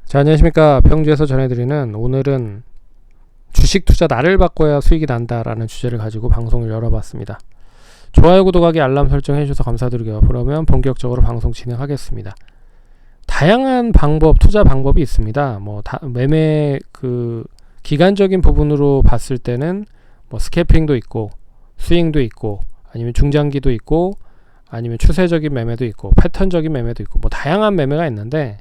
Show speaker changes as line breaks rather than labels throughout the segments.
자, 안녕하십니까. 평주에서 전해드리는 오늘은 주식 투자 날을 바꿔야 수익이 난다라는 주제를 가지고 방송을 열어봤습니다. 좋아요, 구독하기, 알람 설정 해주셔서 감사드리고요. 그러면 본격적으로 방송 진행하겠습니다. 다양한 방법, 투자 방법이 있습니다. 매매 기간적인 부분으로 봤을 때는 스캐핑도 있고, 스윙도 있고, 아니면 중장기도 있고, 아니면 추세적인 매매도 있고, 패턴적인 매매도 있고, 다양한 매매가 있는데,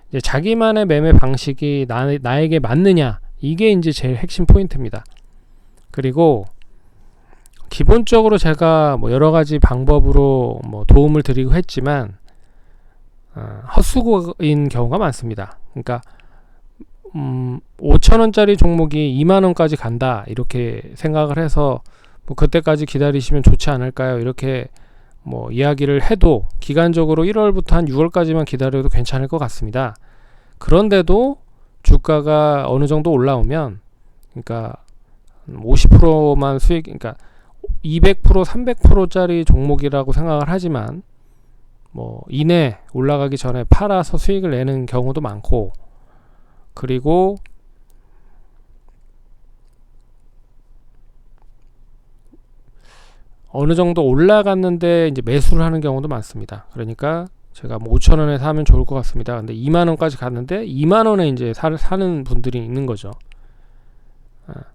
이제 자기만의 매매 방식이 나에게 맞느냐, 이게 이제 제일 핵심 포인트입니다. 그리고 기본적으로 제가 여러 가지 방법으로 도움을 드리고 했지만 헛수고인 경우가 많습니다. 그러니까 5,000원짜리 종목이 2만원까지 간다 이렇게 생각을 해서 그때까지 기다리시면 좋지 않을까요? 이렇게 이야기를 해도 기간적으로 1월부터 한 6월까지만 기다려도 괜찮을 것 같습니다. 그런데도 주가가 어느 정도 올라오면, 그러니까 50%만 수익, 그러니까 200%, 300%짜리 종목이라고 생각을 하지만 이내 올라가기 전에 팔아서 수익을 내는 경우도 많고, 그리고 어느 정도 올라갔는데 이제 매수를 하는 경우도 많습니다. 그러니까 제가 5,000원에 사면 좋을 것 같습니다. 근데 2만원까지 갔는데 2만원에 이제 사는 분들이 있는 거죠.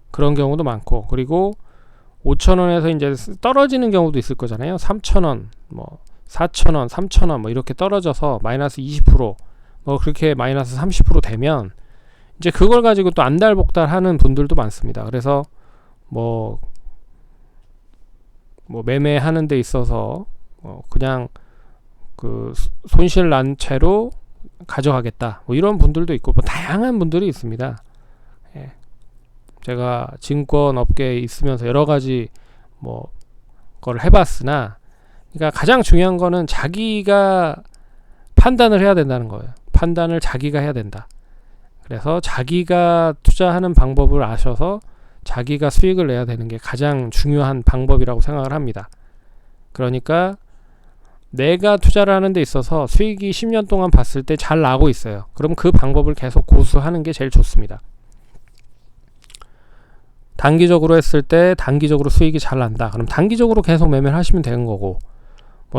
그런 경우도 많고, 그리고 5,000원에서 이제 떨어지는 경우도 있을 거잖아요. 3,000원, 4,000원, 3,000원 이렇게 떨어져서 마이너스 20%, 그렇게 마이너스 30% 되면 이제 그걸 가지고 또 안달복달 하는 분들도 많습니다. 그래서 매매하는 데 있어서 그냥 손실 난 채로 가져가겠다, 이런 분들도 있고, 다양한 분들이 있습니다. 예. 제가 증권 업계에 있으면서 여러 가지 걸 해봤으나, 그러니까 가장 중요한 거는 자기가 판단을 해야 된다는 거예요. 판단을 자기가 해야 된다. 그래서 자기가 투자하는 방법을 아셔서 자기가 수익을 내야 되는 게 가장 중요한 방법이라고 생각을 합니다. 그러니까 내가 투자를 하는 데 있어서 수익이 10년 동안 봤을 때 잘 나고 있어요. 그럼 그 방법을 계속 고수하는 게 제일 좋습니다. 단기적으로 했을 때 단기적으로 수익이 잘 난다. 그럼 단기적으로 계속 매매를 하시면 되는 거고,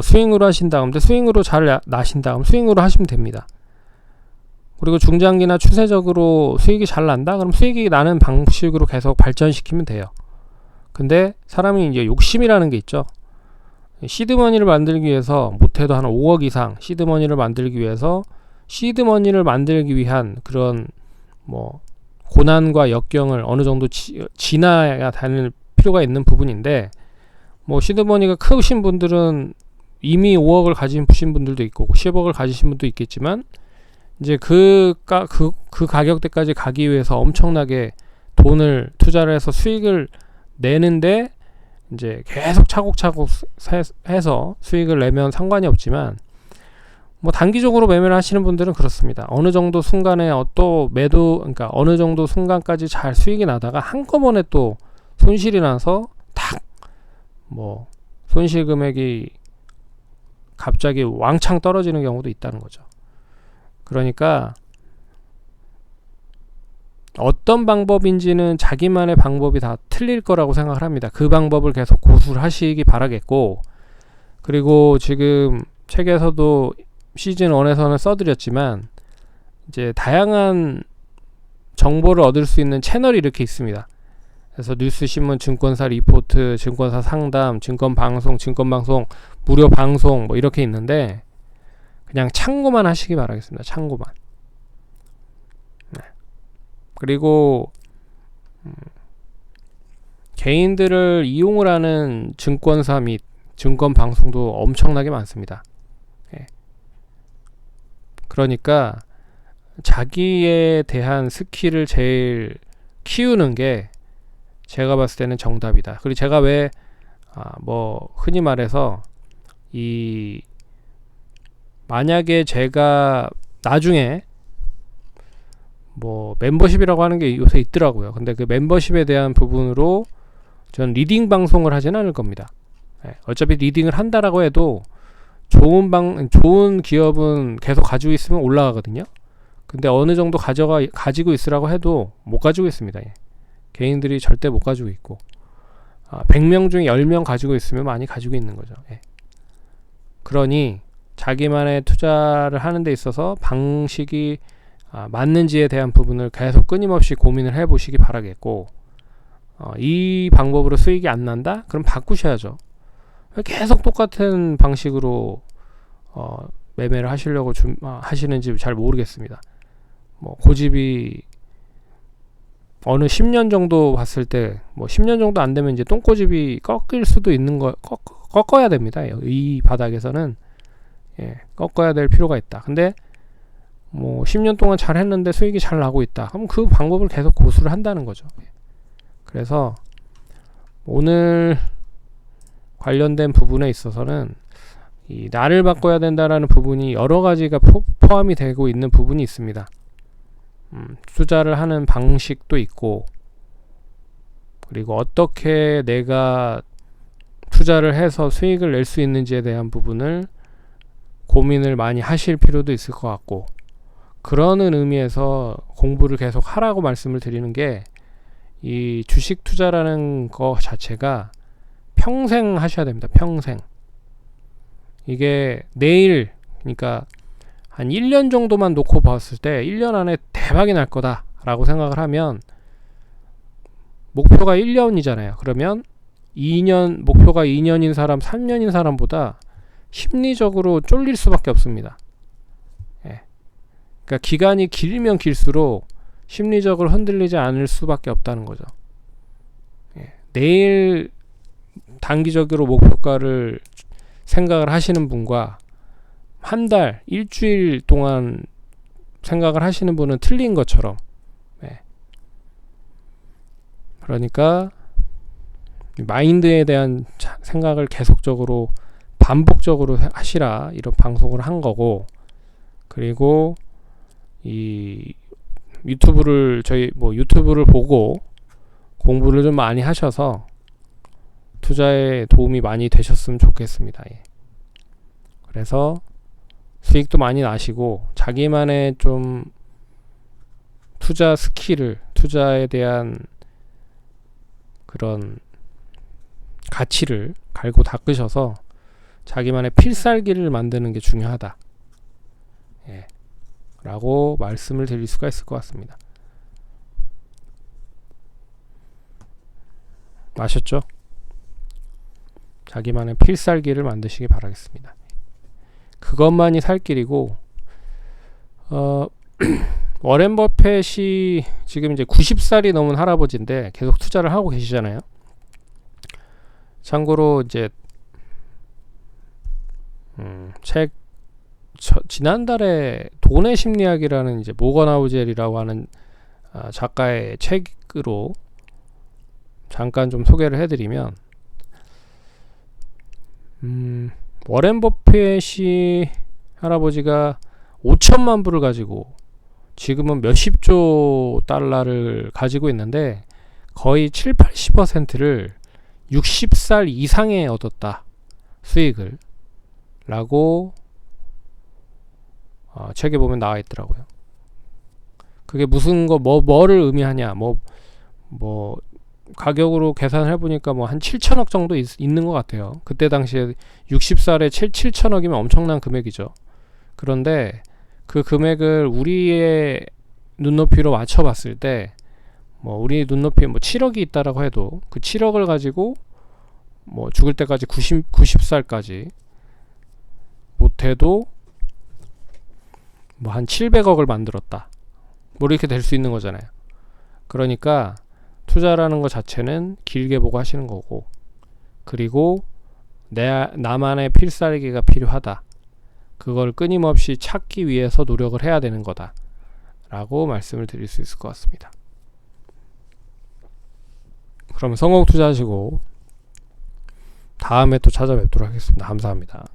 스윙으로 하신다. 근데 스윙으로 잘 나신다. 그럼 스윙으로 하시면 됩니다. 그리고 중장기나 추세적으로 수익이 잘 난다. 그럼 수익이 나는 방식으로 계속 발전시키면 돼요. 근데 사람이 이제 욕심이라는 게 있죠. 시드머니를 만들기 위해서 못해도 한 5억 이상 시드머니를 만들기 위해서 시드머니를 만들기 위한 그런 고난과 역경을 어느 정도 지나야 되는 필요가 있는 부분인데, 시드머니가 크신 분들은 이미 5억을 가지신 분들도 있고 10억을 가지신 분도 있겠지만, 이제 그 가격대까지 가기 위해서 엄청나게 돈을 투자를 해서 수익을 내는데 이제 계속 차곡차곡 해서 수익을 내면 상관이 없지만, 단기적으로 매매를 하시는 분들은 그렇습니다. 어느 정도 순간에 그러니까 어느 정도 순간까지 잘 수익이 나다가 한꺼번에 또 손실이 나서 손실 금액이 갑자기 왕창 떨어지는 경우도 있다는 거죠. 그러니까 어떤 방법인지는 자기만의 방법이 다 틀릴 거라고 생각을 합니다. 그 방법을 계속 고수를 하시기 바라겠고, 그리고 지금 책에서도 시즌 1에서는 써드렸지만, 이제 다양한 정보를 얻을 수 있는 채널이 이렇게 있습니다. 그래서 뉴스, 신문, 증권사 리포트, 증권사 상담, 증권방송, 무료 방송 이렇게 있는데, 그냥 참고만 하시기 바라겠습니다. 참고만. 그리고 개인들을 이용을 하는 증권사 및 증권 방송도 엄청나게 많습니다. 그러니까 자기에 대한 스킬을 제일 키우는 게 제가 봤을 때는 정답이다. 그리고 제가 왜 흔히 말해서 만약에 제가 나중에 멤버십이라고 하는 게 요새 있더라고요. 근데 그 멤버십에 대한 부분으로 전 리딩 방송을 하진 않을 겁니다. 어차피 리딩을 한다라고 해도 좋은 기업은 계속 가지고 있으면 올라가거든요. 근데 어느 정도 가지고 있으라고 해도 못 가지고 있습니다. 예. 개인들이 절대 못 가지고 있고 100명 중에 10명 가지고 있으면 많이 가지고 있는 거죠. 예. 그러니 자기만의 투자를 하는 데 있어서 방식이 맞는지에 대한 부분을 계속 끊임없이 고민을 해보시기 바라겠고, 이 방법으로 수익이 안 난다? 그럼 바꾸셔야죠. 계속 똑같은 방식으로 매매를 하시려고 하시는지 잘 모르겠습니다. 뭐 고집이 어느 10년 정도 봤을 때, 뭐 10년 정도 안 되면 이제 똥꼬집이 꺾일 수도 있는 꺾어야 됩니다. 이 바닥에서는 꺾어야 될 필요가 있다. 근데 뭐 10년 동안 잘 했는데 수익이 잘 나고 있다. 그럼 그 방법을 계속 고수를 한다는 거죠. 그래서 오늘 관련된 부분에 있어서는 이 나를 바꿔야 된다라는 부분이 여러 가지가 포함이 되고 있는 부분이 있습니다. 투자를 하는 방식도 있고, 그리고 어떻게 내가 투자를 해서 수익을 낼 수 있는지에 대한 부분을 고민을 많이 하실 필요도 있을 것 같고, 그러는 의미에서 공부를 계속 하라고 말씀을 드리는 게, 이 주식 투자라는 거 자체가 평생 하셔야 됩니다. 평생. 이게 내일, 그러니까 한 1년 정도만 놓고 봤을 때 1년 안에 대박이 날 거다 라고 생각을 하면, 목표가 1년이잖아요. 그러면 2년, 목표가 2년인 사람, 3년인 사람보다 심리적으로 쫄릴 수밖에 없습니다. 그러니까 기간이 길면 길수록 심리적으로 흔들리지 않을 수밖에 없다는 거죠. 내일 단기적으로 목표가를 생각을 하시는 분과 한 달, 일주일 동안 생각을 하시는 분은 틀린 것처럼, 그러니까 마인드에 대한 생각을 계속적으로 반복적으로 하시라, 이런 방송을 한 거고, 그리고 이 유튜브를 유튜브를 보고 공부를 좀 많이 하셔서 투자에 도움이 많이 되셨으면 좋겠습니다. 그래서 수익도 많이 나시고, 자기만의 좀 투자 스킬을, 투자에 대한 그런 가치를 갈고 닦으셔서 자기만의 필살기를 만드는 게 중요하다, 라고 말씀을 드릴 수가 있을 것 같습니다. 아셨죠? 자기만의 필살기를 만드시기 바라겠습니다. 그것만이 살 길이고, 워렌 버펫이 지금 이제 90살이 넘은 할아버지인데 계속 투자를 하고 계시잖아요. 참고로 이제 지난달에 돈의 심리학이라는 이제 모건 하우젤이라고 하는 작가의 책으로 잠깐 좀 소개를 해드리면, 워렌 버핏이 할아버지가 5천만 불을 가지고 지금은 몇십조 달러를 가지고 있는데 거의 70-80%를 60살 이상에 얻었다, 수익을, 라고 책에 보면 나와 있더라고요. 그게 무슨 뭐를 의미하냐, 가격으로 계산을 해보니까 한 7천억 정도 있는 것 같아요. 그때 당시에 60살에 7천억이면 엄청난 금액이죠. 그런데 그 금액을 우리의 눈높이로 맞춰봤을 때, 우리 눈높이에 7억이 있다라고 해도 그 7억을 가지고 죽을 때까지 90살까지 못해도 한 700억을 만들었다, 이렇게 될 수 있는 거잖아요. 그러니까 투자라는 것 자체는 길게 보고 하시는 거고, 그리고 나만의 필살기가 필요하다, 그걸 끊임없이 찾기 위해서 노력을 해야 되는 거다 라고 말씀을 드릴 수 있을 것 같습니다. 그러면 성공 투자하시고 다음에 또 찾아뵙도록 하겠습니다. 감사합니다.